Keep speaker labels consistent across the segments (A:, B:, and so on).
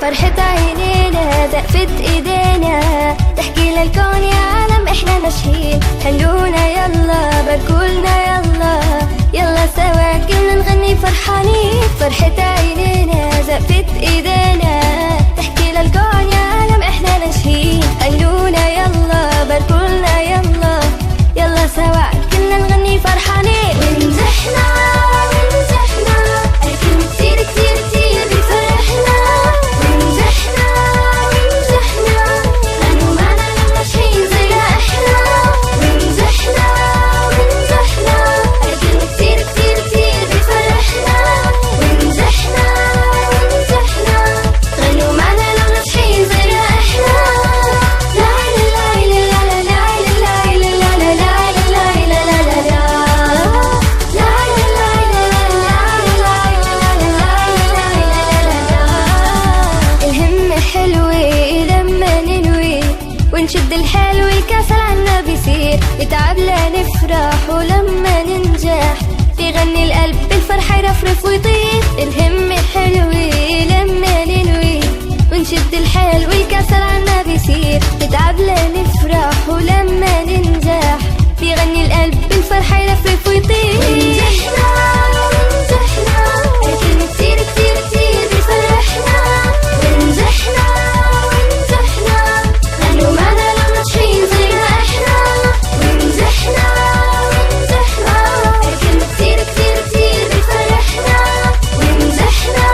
A: فرحة عينينا زقفت ايدينا تحكي للكون يا عالم احنا ناشئين. هنونا يلا باركولنا يلا يلا سوا كلنا نغني فرحانين. فرحة عينينا زقفت ايدينا تحكي للكون يا عالم احنا ناشئين. هنونا يلا باركولنا يلا يلا سوا كلنا نغني فرحانين. ونجحنا ونجحنا الكلمة كتير كتير كتير بتفرحنا. ونجحنا ونجحنا غنوا معنا لو ناجحين زي احنا. ونجحنا ونجحنا الكلمة كتير كتير كتير بتفرحنا. ونجحنا ونجحنا غنوا معنا لو ناجحين زي احنا. لا لا لا لا لا لا لا لا لا لا لا لا لا. الهمة حلوة لما ننوي ونشد الحال والكسل عنا بيصير. نتعب لا نفرح ولما ننجح بيغني القلب بالفرحة يرفرف ويطير. الهمة حلوة لما ننوي ونشد الحال والكسل عنا بيصير. نتعب لا نفرح ولما ننجح بيغني القلب بالفرحة يرفرف ويطير. ونجحنا ونجحنا الكلمة كتير كتير كتير بتفرحنا. ونجحنا ونجحنا غنوا معنا لو ناجحين زي ما احنا. ونجحنا ونجحنا الكلمة كتير كتير كتير بتفرحنا. ونجحنا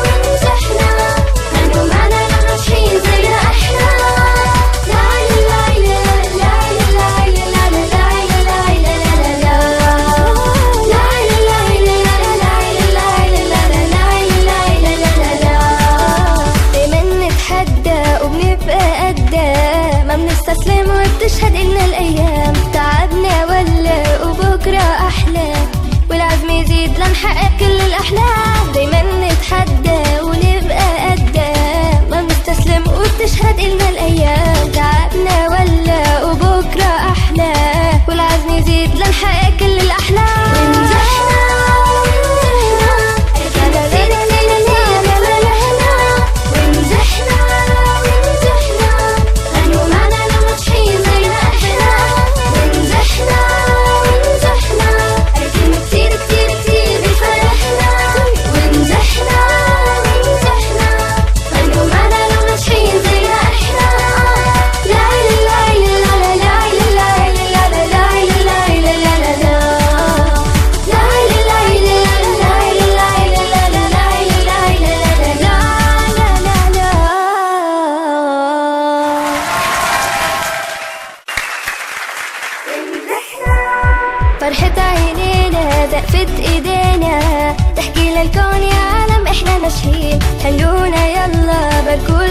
A: ونجحنا غنوا معنا لو ناجحين زي ما احنا. لا لا لا لا لا لا لا لا لا بنستسلم وبتشهد إلنا الأيام. تعبنا ولا وبكرة أحلى والعزم يزيد لنحقق كل الأحلام. دايما نتحدى ونبقى قدّا ما بنستسلم وبتشهد إلنا الأيام. تعبنا ولا وبكرة أحلى والعزم يزيد لنحقق كل الأحلام. ونجحنا ونجحنا ونجحنا ونجحنا غنوا معنا لو ناجحين زي ما احنا. ونجحنا ونجحنا الكلمة كتير كتير كتير بتفرحنا. ونجحنا ونجحنا غنوا معنا لو ناجحين زي ما احنا. لا لا لا لا لا لا لا لا لا لا لا. فرحة عينينا زقفت ايدينا تحكي للكون يا عالم احنا ناشئين. هنونا يلا باركولنا